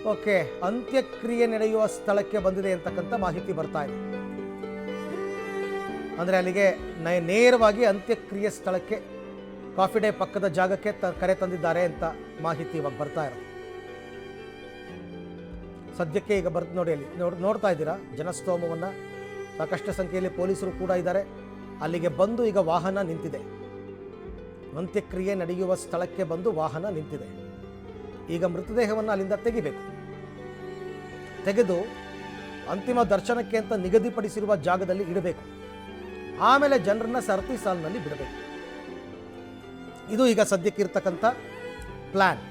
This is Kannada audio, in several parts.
ಓಕೆ, ಅಂತ್ಯಕ್ರಿಯೆ ನಡೆಯುವ ಸ್ಥಳಕ್ಕೆ ಬಂದಿದೆ ಅಂತಕ್ಕಂಥ ಮಾಹಿತಿ ಬರ್ತಾ ಇದೆ. ಅಂದರೆ ಅಲ್ಲಿಗೆ ನೇರವಾಗಿ ಅಂತ್ಯಕ್ರಿಯೆ ಸ್ಥಳಕ್ಕೆ ಕಾಫಿ ಡೇ ಪಕ್ಕದ ಜಾಗಕ್ಕೆ ಕರೆ ತಂದಿದ್ದಾರೆ ಅಂತ ಮಾಹಿತಿ ಇವಾಗ ಬರ್ತಾ ಇರೋದು. ಸದ್ಯಕ್ಕೆ ಈಗ ನೋಡಿ ಅಲ್ಲಿ ನೋಡ್ತಾ ಇದ್ದೀರಾ ಜನಸ್ತೋಮವನ್ನು. ಸಾಕಷ್ಟು ಸಂಖ್ಯೆಯಲ್ಲಿ ಪೊಲೀಸರು ಕೂಡ ಇದ್ದಾರೆ. ಅಲ್ಲಿಗೆ ಬಂದು ಈಗ ವಾಹನ ನಿಂತಿದೆ. ಅಂತ್ಯಕ್ರಿಯೆ ನಡೆಯುವ ಸ್ಥಳಕ್ಕೆ ಬಂದು ವಾಹನ ನಿಂತಿದೆ. ಈಗ ಮೃತದೇಹವನ್ನು ಅಲ್ಲಿಂದ ತೆಗಿಬೇಕು. ತೆಗೆದು ಅಂತಿಮ ದರ್ಶನಕ್ಕೆ ಅಂತ ನಿಗದಿಪಡಿಸಿರುವ ಜಾಗದಲ್ಲಿ ಇಡಬೇಕು. ಆಮೇಲೆ ಜನರನ್ನ ಸರತಿ ಸಾಲಿನಲ್ಲಿ ಬಿಡಬೇಕು. ಇದು ಈಗ ಸದ್ಯಕ್ಕೆ ಇರ್ತಕ್ಕಂಥ ಪ್ಲ್ಯಾನ್.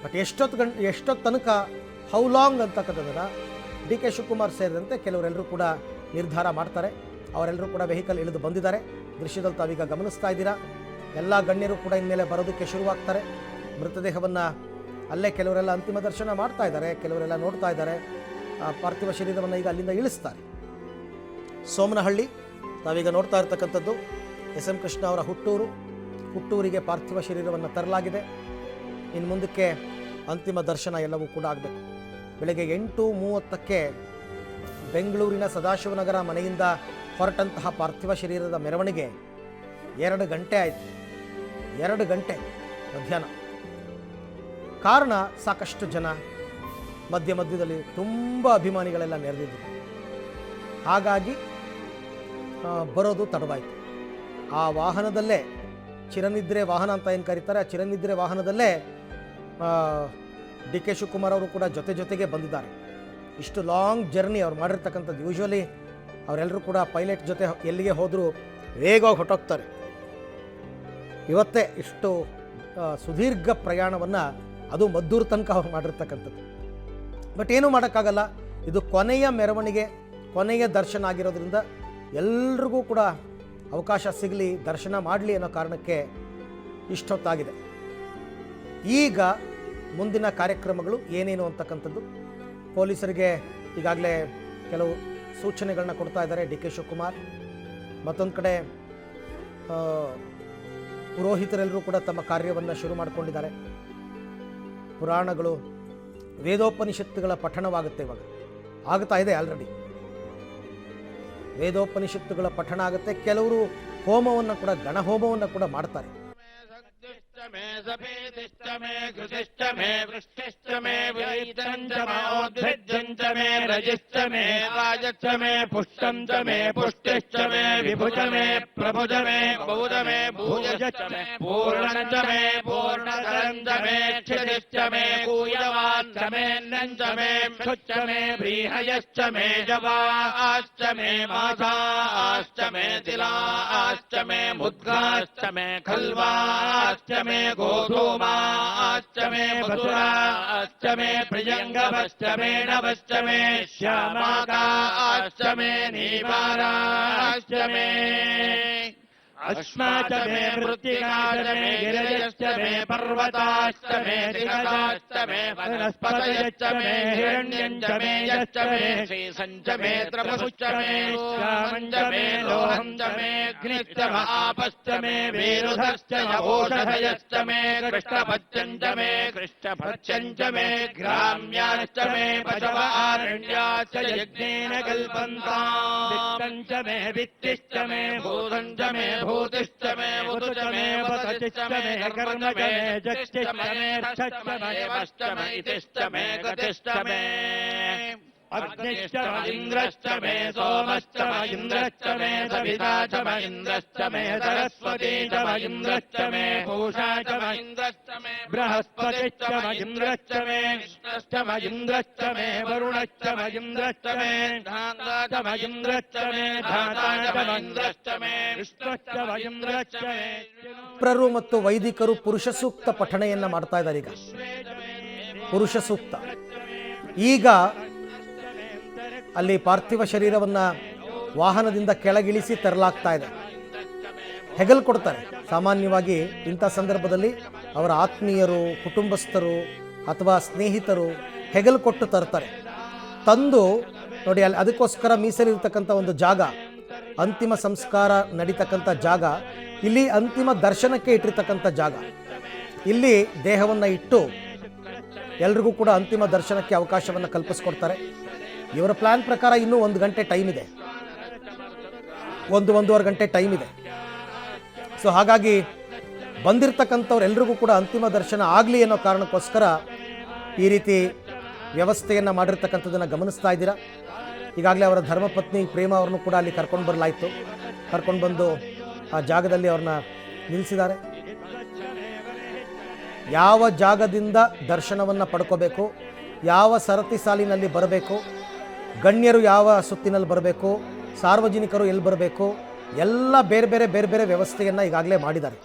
ಬಟ್ ಎಷ್ಟೊತ್ತು ತನಕ, ಹೌ ಲಾಂಗ್ ಅಂತಕ್ಕಂಥದ್ದನ್ನು ಡಿ ಕೆ ಶಿವಕುಮಾರ್ ಸೇರಿದಂತೆ ಕೆಲವರೆಲ್ಲರೂ ಕೂಡ ನಿರ್ಧಾರ ಮಾಡ್ತಾರೆ. ಅವರೆಲ್ಲರೂ ಕೂಡ ವೆಹಿಕಲ್ ಇಳಿದು ಬಂದಿದ್ದಾರೆ. ದೃಶ್ಯದಲ್ಲಿ ತಾವೀಗ ಗಮನಿಸ್ತಾ ಇದ್ದೀರಾ. ಎಲ್ಲ ಗಣ್ಯರು ಕೂಡ ಇನ್ಮೇಲೆ ಬರೋದಕ್ಕೆ ಶುರುವಾಗ್ತಾರೆ. ಮೃತದೇಹವನ್ನು ಅಲ್ಲೇ ಕೆಲವರೆಲ್ಲ ಅಂತಿಮ ದರ್ಶನ ಮಾಡ್ತಾ ಇದ್ದಾರೆ, ಕೆಲವರೆಲ್ಲ ನೋಡ್ತಾ ಇದ್ದಾರೆ. ಪಾರ್ಥಿವ ಶರೀರವನ್ನು ಈಗ ಅಲ್ಲಿಂದ ಇಳಿಸ್ತಾರೆ. ಸೋಮನಹಳ್ಳಿ ತಾವೀಗ ನೋಡ್ತಾ ಇರ್ತಕ್ಕಂಥದ್ದು ಎಸ್.ಎಂ. ಕೃಷ್ಣ ಅವರ ಹುಟ್ಟೂರಿಗೆ ಪಾರ್ಥಿವ ಶರೀರವನ್ನು ತರಲಾಗಿದೆ. ಇನ್ನು ಮುಂದಕ್ಕೆ ಅಂತಿಮ ದರ್ಶನ ಎಲ್ಲವೂ ಕೂಡ ಆಗಬೇಕು. ಬೆಳಗ್ಗೆ 8:30ಕ್ಕೆ ಬೆಂಗಳೂರಿನ ಸದಾಶಿವನಗರ ಮನೆಯಿಂದ ಹೊರಟಂತಹ ಪಾರ್ಥಿವ ಶರೀರದ ಮೆರವಣಿಗೆ 2 ಗಂಟೆ ಆಯಿತು. 2 ಗಂಟೆ ಮಧ್ಯಾಹ್ನ. ಕಾರಣ, ಸಾಕಷ್ಟು ಜನ ಮಧ್ಯದಲ್ಲಿ ತುಂಬ ಅಭಿಮಾನಿಗಳೆಲ್ಲ ನೆರೆದಿದ್ದರು. ಹಾಗಾಗಿ ಬರೋದು ತಡವಾಯಿತು. ಆ ವಾಹನದಲ್ಲೇ, ಚಿರನಿದ್ರೆ ವಾಹನ ಅಂತ ಏನು ಕರೀತಾರೆ, ಆ ಚಿರನಿದ್ರೆ ವಾಹನದಲ್ಲೇ ಡಿ ಕೆ ಶಿವಕುಮಾರ್ ಅವರು ಕೂಡ ಜೊತೆಗೆ ಬಂದಿದ್ದಾರೆ. ಇಷ್ಟು ಲಾಂಗ್ ಜರ್ನಿ ಅವ್ರು ಮಾಡಿರ್ತಕ್ಕಂಥದ್ದು. ಯೂಶ್ವಲಿ ಅವರೆಲ್ಲರೂ ಕೂಡ ಪೈಲಟ್ ಜೊತೆ ಎಲ್ಲಿಗೆ ಹೋದರೂ ವೇಗವಾಗಿ ಹೊರಟೋಗ್ತಾರೆ. ಇವತ್ತೇ ಇಷ್ಟು ಸುದೀರ್ಘ ಪ್ರಯಾಣವನ್ನು, ಅದು ಮದ್ದೂರು ತನಕ ಅವ್ರು ಮಾಡಿರ್ತಕ್ಕಂಥದ್ದು. ಬಟ್ ಏನೂ ಮಾಡೋಕ್ಕಾಗಲ್ಲ. ಇದು ಕೊನೆಯ ಮೆರವಣಿಗೆ, ಕೊನೆಯ ದರ್ಶನ ಆಗಿರೋದ್ರಿಂದ ಎಲ್ರಿಗೂ ಕೂಡ ಅವಕಾಶ ಸಿಗಲಿ, ದರ್ಶನ ಮಾಡಲಿ ಅನ್ನೋ ಕಾರಣಕ್ಕೆ ಇಷ್ಟೊತ್ತಾಗಿದೆ. ಈಗ ಮುಂದಿನ ಕಾರ್ಯಕ್ರಮಗಳು ಏನೇನು ಅಂತಕ್ಕಂಥದ್ದು ಪೊಲೀಸರಿಗೆ ಈಗಾಗಲೇ ಕೆಲವು ಸೂಚನೆಗಳನ್ನ ಕೊಡ್ತಾ ಇದ್ದಾರೆ ಡಿ ಕೆ ಶಿವಕುಮಾರ್. ಮತ್ತೊಂದು ಕಡೆ ಪುರೋಹಿತರೆಲ್ಲರೂ ಕೂಡ ತಮ್ಮ ಕಾರ್ಯವನ್ನು ಶುರು ಮಾಡಿಕೊಂಡಿದ್ದಾರೆ. ಪುರಾಣಗಳು, ವೇದೋಪನಿಷತ್ತುಗಳ ಪಠಣವಾಗುತ್ತೆ. ಇವಾಗ ಆಗ್ತಾ ಇದೆ ಆಲ್ರೆಡಿ. ವೇದೋಪನಿಷತ್ತುಗಳ ಪಠಣ ಆಗುತ್ತೆ. ಕೆಲವರು ಹೋಮವನ್ನು ಕೂಡ, ಗಣಹೋಮವನ್ನು ಕೂಡ ಮಾಡ್ತಾರೆ. मे सफेदिश्च मे घृतिश्च मे वृष्टिश्च मे विरैतञ्च मोद्भिज्यञ्च मे रजिश्च मे राजश्च मे पुष्टञ्च मे पुष्टिश्च मे विभुज मे प्रभुज मे बहुज मे भूयश्च मे पूर्णञ्च मे पूर्णधरञ्च मे क्षितिश्च मे कूयवाञ्च मे नञ्च मे क्षुच्च मे व्रीहयश्च मे जवाश्च मे मासाश्च मे तिलाश्च मे मुद्गाश्च मे खल्वाश्च मे गोधूमाश्च मे मधुराश्च मे प्रियङ्गवश्च मे नवश्च मे श्यामाकाश्च मे नीवाराश्च मे अस्माच मे मृत्तिकाश्च मे गिरयश्च मे पर्वताश्च मे दिगजाश्च मे वनस्पतयश्च मे हिरण्यञ्च मे यश्च मे शेषञ्च मे त्रपसुश्च मे श्यामञ्च मे लोहञ्च मे अग्निश्च आपश्च मे वेरुधश्च ओषधयश्च मे कृष्णपत्यञ्च मे कृष्णपत्यञ्च मे ग्राम्याश्च मे पशवारण्याश्च यज्ञेन कल्पन्ताम् मे वित्तिश्च मे भूतञ्च मे भूतिश्च मे वुतुच मे वतचिश्च मे कर्म मे जच्च मे रक्षश्च मे वश्च मे इतिश्च मे गतिश्च मे अग्निश्च मे इन्द्रश्च मे सोमश्च मे इन्द्रश्च मे सविता च मे इन्द्रश्च मे सरस्वती च मे इन्द्रश्च मे पूषा च मे इन्द्रश्च मे बृहस्पतिश्च मे इन्द्रश्च मे विष्णुश्च मे इन्द्रश्च मे वरुणश्च मे इन्द्रश्च मे धाता च मे इन्द्रश्च मे धाता च मे इन्द्रश्च मे विष्णुश्च मे इन्द्रश्च मे ಪ್ರರು ಮತ್ತು ವೈದಿಕರು ಪುರುಷ ಸೂಕ್ತ ಪಠಣೆಯನ್ನು ಮಾಡ್ತಾ ಇದ್ದಾರೆ. ಈಗ ಪುರುಷ ಸೂಕ್ತ. ಈಗ ಅಲ್ಲಿ ಪಾರ್ಥಿವ ಶರೀರವನ್ನು ವಾಹನದಿಂದ ಕೆಳಗಿಳಿಸಿ ತರಲಾಗ್ತಾ ಇದೆ. ಹೆಗಲು ಕೊಡ್ತಾರೆ. ಸಾಮಾನ್ಯವಾಗಿ ಇಂಥ ಸಂದರ್ಭದಲ್ಲಿ ಅವರ ಆತ್ಮೀಯರು, ಕುಟುಂಬಸ್ಥರು ಅಥವಾ ಸ್ನೇಹಿತರು ಹೆಗಲು ಕೊಟ್ಟು ತರ್ತಾರೆ. ತಂದು ನೋಡಿ, ಅಲ್ಲಿ ಅದಕ್ಕೋಸ್ಕರ ಮೀಸಲಿರ್ತಕ್ಕಂಥ ಒಂದು ಜಾಗ, ಅಂತಿಮ ಸಂಸ್ಕಾರ ನಡೀತಕ್ಕಂಥ ಜಾಗ, ಇಲ್ಲಿ ಅಂತಿಮ ದರ್ಶನಕ್ಕೆ ಇಟ್ಟಿರ್ತಕ್ಕಂಥ ಜಾಗ. ಇಲ್ಲಿ ದೇಹವನ್ನು ಇಟ್ಟು ಎಲ್ರಿಗೂ ಕೂಡ ಅಂತಿಮ ದರ್ಶನಕ್ಕೆ ಅವಕಾಶವನ್ನು ಕಲ್ಪಿಸ್ಕೊಡ್ತಾರೆ. ಇವರ ಪ್ಲ್ಯಾನ್ ಪ್ರಕಾರ ಇನ್ನೂ 1 ಗಂಟೆ ಟೈಮ್ ಇದೆ, 1-1.5 ಗಂಟೆ ಟೈಮ್ ಇದೆ. ಸೊ ಹಾಗಾಗಿ ಬಂದಿರತಕ್ಕಂಥವ್ರು ಎಲ್ರಿಗೂ ಕೂಡ ಅಂತಿಮ ದರ್ಶನ ಆಗಲಿ ಅನ್ನೋ ಕಾರಣಕ್ಕೋಸ್ಕರ ಈ ರೀತಿ ವ್ಯವಸ್ಥೆಯನ್ನು ಮಾಡಿರ್ತಕ್ಕಂಥದ್ದನ್ನು ಗಮನಿಸ್ತಾ ಇದ್ದೀರಾ. ಈಗಾಗಲೇ ಅವರ ಧರ್ಮಪತ್ನಿ ಪ್ರೇಮ ಅವ್ರನ್ನೂ ಕೂಡ ಅಲ್ಲಿ ಕರ್ಕೊಂಡು ಬರಲಾಯಿತು. ಕರ್ಕೊಂಡು ಬಂದು ಆ ಜಾಗದಲ್ಲಿ ಅವ್ರನ್ನ ನಿಲ್ಲಿಸಿದ್ದಾರೆ. ಯಾವ ಜಾಗದಿಂದ ದರ್ಶನವನ್ನು ಪಡ್ಕೋಬೇಕು, ಯಾವ ಸರತಿ ಸಾಲಿನಲ್ಲಿ ಬರಬೇಕು, ಗಣ್ಯರು ಯಾವ ಸುತ್ತಿನಲ್ಲಿ ಬರಬೇಕು, ಸಾರ್ವಜನಿಕರು ಎಲ್ಲಿ ಬರಬೇಕು, ಎಲ್ಲ ಬೇರೆ ಬೇರೆ ವ್ಯವಸ್ಥೆಯನ್ನು ಈಗಾಗಲೇ ಮಾಡಿದ್ದಾರೆ.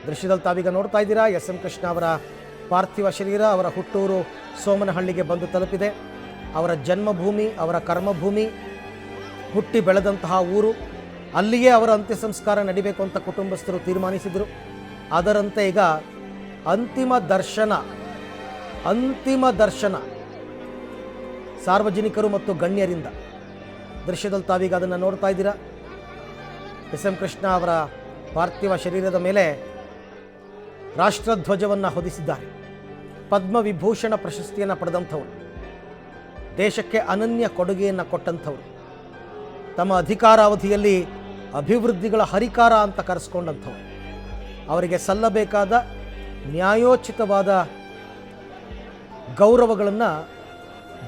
ದೃಶ್ಯದಲ್ಲಿ ತಾವೀಗ ನೋಡ್ತಾ ಇದ್ದೀರಾ, ಎಸ್.ಎಂ. ಕೃಷ್ಣ ಅವರ ಪಾರ್ಥಿವ ಶರೀರ ಅವರ ಹುಟ್ಟೂರು ಸೋಮನಹಳ್ಳಿಗೆ ಬಂದು ತಲುಪಿದೆ. ಅವರ ಜನ್ಮಭೂಮಿ, ಅವರ ಕರ್ಮಭೂಮಿ, ಹುಟ್ಟಿ ಬೆಳೆದಂತಹ ಊರು, ಅಲ್ಲಿಯೇ ಅವರ ಅಂತ್ಯ ಸಂಸ್ಕಾರ ನಡಿಬೇಕು ಅಂತ ಕುಟುಂಬಸ್ಥರು ತೀರ್ಮಾನಿಸಿದರು. ಅದರಂತೆ ಈಗ ಅಂತಿಮ ದರ್ಶನ ಸಾರ್ವಜನಿಕರು ಮತ್ತು ಗಣ್ಯರಿಂದ. ದೃಶ್ಯದಲ್ಲಿ ತಾವೀಗ ಅದನ್ನು ನೋಡ್ತಾ ಇದ್ದೀರಾ. ಎಸ್.ಎಂ. ಕೃಷ್ಣ ಅವರ ಪಾರ್ಥಿವ ಶರೀರದ ಮೇಲೆ ರಾಷ್ಟ್ರಧ್ವಜವನ್ನು ಹೊದಿಸಿದ್ದಾರೆ. ಪದ್ಮವಿಭೂಷಣ ಪ್ರಶಸ್ತಿಯನ್ನು ಪಡೆದಂಥವರು, ದೇಶಕ್ಕೆ ಅನನ್ಯ ಕೊಡುಗೆಯನ್ನು ಕೊಟ್ಟಂಥವರು, ತಮ್ಮ ಅಧಿಕಾರಾವಧಿಯಲ್ಲಿ ಅಭಿವೃದ್ಧಿಗಳ ಹರಿಕಾರ ಅಂತ ಕರೆಸ್ಕೊಂಡಂಥವ್ರು. ಅವರಿಗೆ ಸಲ್ಲಬೇಕಾದ ನ್ಯಾಯೋಚಿತವಾದ ಗೌರವಗಳನ್ನು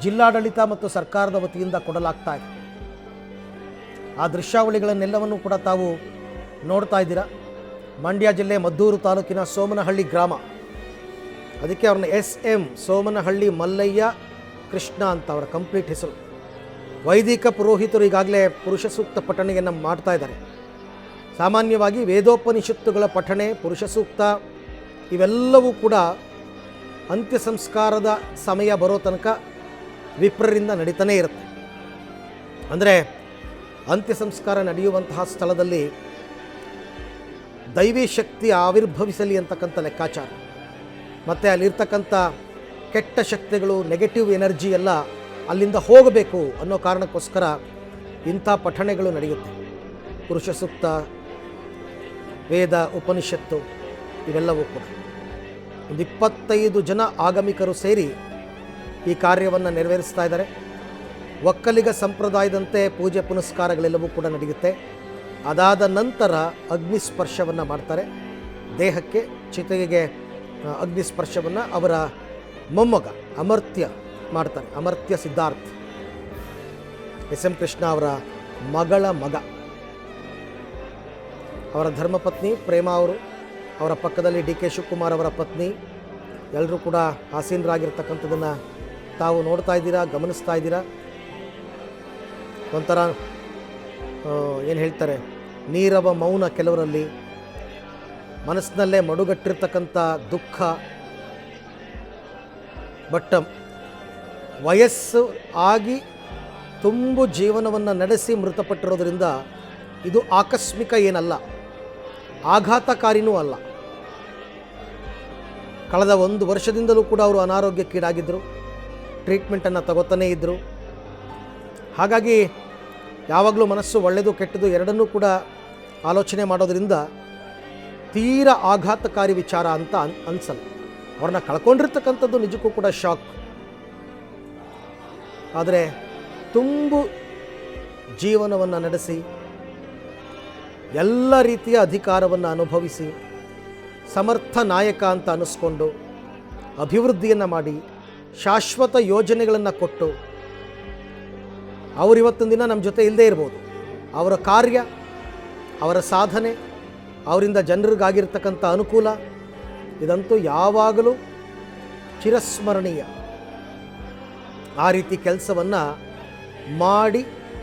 ಜಿಲ್ಲಾಡಳಿತ ಮತ್ತು ಸರ್ಕಾರದ ವತಿಯಿಂದ ಕೊಡಲಾಗ್ತಾ ಇದೆ. ಆ ದೃಶ್ಯಾವಳಿಗಳನ್ನೆಲ್ಲವನ್ನೂ ಕೂಡ ತಾವು ನೋಡ್ತಾ ಇದ್ದೀರಾ. ಮಂಡ್ಯ ಜಿಲ್ಲೆ ಮದ್ದೂರು ತಾಲೂಕಿನ ಸೋಮನಹಳ್ಳಿ ಗ್ರಾಮ, ಅದಕ್ಕೆ ಅವ್ರನ್ನ ಎಸ್.ಎಂ. ಸೋಮನಹಳ್ಳಿ ಮಲ್ಲಯ್ಯ ಕೃಷ್ಣ ಅಂತ ಅವರ ಕಂಪ್ಲೀಟ್ ಹೆಸರು. ವೈದಿಕ ಪುರೋಹಿತರು ಈಗಾಗಲೇ ಪುರುಷ ಸೂಕ್ತ ಪಠಣೆಯನ್ನು ಮಾಡ್ತಾ ಇದ್ದಾರೆ. ಸಾಮಾನ್ಯವಾಗಿ ವೇದೋಪನಿಷತ್ತುಗಳ ಪಠಣೆ, ಪುರುಷ ಸೂಕ್ತ ಇವೆಲ್ಲವೂ ಕೂಡ ಅಂತ್ಯ ಸಂಸ್ಕಾರದ ಸಮಯ ಬರೋ ತನಕ ವಿಪ್ರರಿಂದ ನಡೀತಾನೇ ಇರುತ್ತೆ. ಅಂದರೆ ಅಂತ್ಯ ಸಂಸ್ಕಾರ ನಡೆಯುವಂತಹ ಸ್ಥಳದಲ್ಲಿ ದೈವಿ ಶಕ್ತಿ ಆವಿರ್ಭವಿಸಲಿ ಅಂತಕ್ಕಂಥ ಲೆಕ್ಕಾಚಾರ, ಮತ್ತು ಅಲ್ಲಿರ್ತಕ್ಕಂಥ ಕೆಟ್ಟ ಶಕ್ತಿಗಳು, ನೆಗೆಟಿವ್ ಎನರ್ಜಿ ಎಲ್ಲ ಅಲ್ಲಿಂದ ಹೋಗಬೇಕು ಅನ್ನೋ ಕಾರಣಕ್ಕೋಸ್ಕರ ಇಂಥ ಪಠಣೆಗಳು ನಡೆಯುತ್ತೆ. ಪುರುಷ ಸೂಕ್ತ, ವೇದ, ಉಪನಿಷತ್ತು ಇವೆಲ್ಲವೂ ಕೂಡ. ಒಂದು 25 ಜನ ಆಗಮಿಕರು ಸೇರಿ ಈ ಕಾರ್ಯವನ್ನು ನೆರವೇರಿಸ್ತಾ ಇದ್ದಾರೆ. ಒಕ್ಕಲಿಗ ಸಂಪ್ರದಾಯದಂತೆ ಪೂಜೆ ಪುನಸ್ಕಾರಗಳೆಲ್ಲವೂ ಕೂಡ ನಡೆಯುತ್ತೆ. ಅದಾದ ನಂತರ ಅಗ್ನಿಸ್ಪರ್ಶವನ್ನು ಮಾಡ್ತಾರೆ. ದೇಹಕ್ಕೆ, ಚಿತೆಗೆ ಅಗ್ನಿಸ್ಪರ್ಶವನ್ನು ಅವರ ಮೊಮ್ಮಗ ಅಮರ್ತ್ಯ ಮಾಡ್ತಾರೆ. ಅಮರ್ತ್ಯ ಸಿದ್ಧಾರ್ಥ್, ಎಸ್.ಎಂ. ಕೃಷ್ಣ ಅವರ ಮಗಳ ಮಗ. ಅವರ ಧರ್ಮಪತ್ನಿ ಪ್ರೇಮ ಅವರು, ಅವರ ಪಕ್ಕದಲ್ಲಿ ಡಿ.ಕೆ. ಶಿವಕುಮಾರ್ ಅವರ ಪತ್ನಿ, ಎಲ್ಲರೂ ಕೂಡ ಆಸೀನರಾಗಿರ್ತಕ್ಕಂಥದ್ದನ್ನು ತಾವು ನೋಡ್ತಾ ಇದ್ದೀರಾ, ಗಮನಿಸ್ತಾ ಇದ್ದೀರಾ. ಒಂಥರ ಏನು ಹೇಳ್ತಾರೆ, ನೀರವ ಮೌನ ಕೆಲವರಲ್ಲಿ, ಮನಸ್ಸಿನಲ್ಲೇ ಮಡುಗಟ್ಟಿರ್ತಕ್ಕಂಥ ದುಃಖ. ಬಟ್ ವಯಸ್ಸು ಆಗಿ ತುಂಬು ಜೀವನವನ್ನು ನಡೆಸಿ ಮೃತಪಟ್ಟಿರೋದ್ರಿಂದ ಇದು ಆಕಸ್ಮಿಕ ಏನಲ್ಲ, ಆಘಾತಕಾರಿನೂ ಅಲ್ಲ. ಕಳೆದ 1 ವರ್ಷದಿಂದಲೂ ಕೂಡ ಅವರು ಅನಾರೋಗ್ಯಕ್ಕೀಡಾಗಿದ್ದರು, ಟ್ರೀಟ್ಮೆಂಟನ್ನು ತಗೋತಾನೇ ಇದ್ದರು. ಹಾಗಾಗಿ ಯಾವಾಗಲೂ ಮನಸ್ಸು ಒಳ್ಳೆಯದು ಕೆಟ್ಟದು ಎರಡನ್ನೂ ಕೂಡ ಆಲೋಚನೆ ಮಾಡೋದ್ರಿಂದ ತೀರಾ ಆಘಾತಕಾರಿ ವಿಚಾರ ಅಂತ ಅನಿಸಲ್ಲ. ಅವ್ರನ್ನ ಕಳ್ಕೊಂಡಿರ್ತಕ್ಕಂಥದ್ದು ನಿಜಕ್ಕೂ ಕೂಡ ಶಾಕ್. ಆದರೆ ತುಂಬು ಜೀವನವನ್ನು ನಡೆಸಿ, ಎಲ್ಲ ರೀತಿಯ ಅಧಿಕಾರವನ್ನು ಅನುಭವಿಸಿ, ಸಮರ್ಥ ನಾಯಕ ಅಂತ ಅನ್ನಿಸ್ಕೊಂಡು ಅಭಿವೃದ್ಧಿಯನ್ನು ಮಾಡಿ, ಶಾಶ್ವತ ಯೋಜನೆಗಳನ್ನು ಕೊಟ್ಟು, ಅವರಿವತ್ತಿನ ದಿನ ನಮ್ಮ ಜೊತೆ ಇಲ್ಲದೇ ಇರ್ಬೋದು. ಅವರ ಕಾರ್ಯ, ಅವರ ಸಾಧನೆ, ಅವರಿಂದ ಜನರಿಗಾಗಿರ್ತಕ್ಕಂಥ ಅನುಕೂಲ ಇದಂತೂ ಯಾವಾಗಲೂ ಚಿರಸ್ಮರಣೀಯ. ಆ ರೀತಿ ಕೆಲಸವನ್ನು ಮಾಡಿ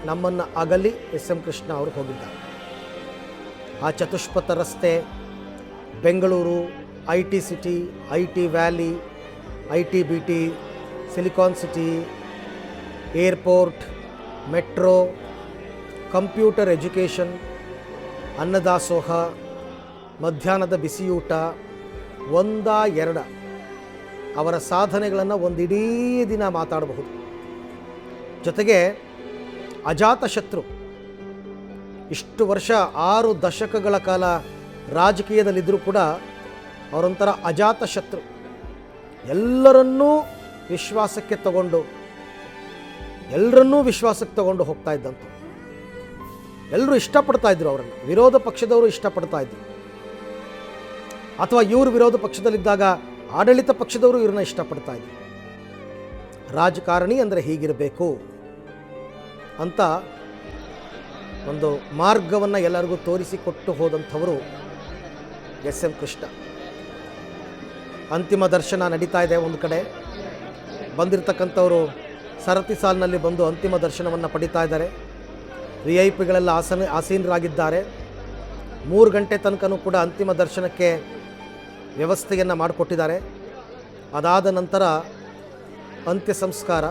ನಮ್ಮನ್ನು ಅಗಲಿ ಎಸ್.ಎಂ. ಕೃಷ್ಣ ಅವರು ಹೋಗಿದ್ದಾರೆ. ಆ ಚತುಷ್ಪಥ ರಸ್ತೆ, Bengaluru, IT city, IT valley, IT-BT, silicon city, airport, metro, computer education, ಅನ್ನದಾಸೋಹ, ಮಧ್ಯಾಹ್ನದ ಬಿಸಿಯೂಟ, 1-2 ಅವರ ಸಾಧನೆಗಳನ್ನು ಒಂದಿಡೀ ದಿನ ಮಾತಾಡಬಹುದು. ಜೊತೆಗೆ ಅಜಾತಶತ್ರು, ಇಷ್ಟು ವರ್ಷ 6 ದಶಕಗಳ ಕಾಲ ರಾಜಕೀಯದಲ್ಲಿದ್ದರೂ ಕೂಡ ಅವರೊಂಥರ ಅಜಾತಶತ್ರು. ಎಲ್ಲರನ್ನೂ ವಿಶ್ವಾಸಕ್ಕೆ ತಗೊಂಡು ಹೋಗ್ತಾ ಇದ್ದಂಥ. ಎಲ್ಲರೂ ಇಷ್ಟಪಡ್ತಾ ಇದ್ರು ಅವರನ್ನು, ವಿರೋಧ ಪಕ್ಷದವರು ಇಷ್ಟಪಡ್ತಾ ಇದ್ರು, ಅಥವಾ ಇವರು ವಿರೋಧ ಪಕ್ಷದಲ್ಲಿದ್ದಾಗ ಆಡಳಿತ ಪಕ್ಷದವರು ಇವ್ರನ್ನ ಇಷ್ಟಪಡ್ತಾ ಇದ್ರು. ರಾಜಕಾರಣಿ ಅಂದರೆ ಹೀಗಿರಬೇಕು ಅಂತ ಒಂದು ಮಾರ್ಗವನ್ನು ಎಲ್ಲರಿಗೂ ತೋರಿಸಿಕೊಟ್ಟು ಹೋದಂಥವರು ಎಸ್ ಎಂ ಕೃಷ್ಣ. ಅಂತಿಮ ದರ್ಶನ ನಡೀತಾ ಇದೆ. ಒಂದು ಕಡೆ ಬಂದಿರತಕ್ಕಂಥವರು ಸರತಿ ಸಾಲಿನಲ್ಲಿ ಬಂದು ಅಂತಿಮ ದರ್ಶನವನ್ನು ಪಡಿತಾ ಇದ್ದಾರೆ. VIP-ಗಳೆಲ್ಲ ಆಸೀನರಾಗಿದ್ದಾರೆ. 3 ಗಂಟೆ ತನಕನೂ ಕೂಡ ಅಂತಿಮ ದರ್ಶನಕ್ಕೆ ವ್ಯವಸ್ಥೆಯನ್ನು ಮಾಡಿಕೊಟ್ಟಿದ್ದಾರೆ. ಅದಾದ ನಂತರ ಅಂತ್ಯ ಸಂಸ್ಕಾರ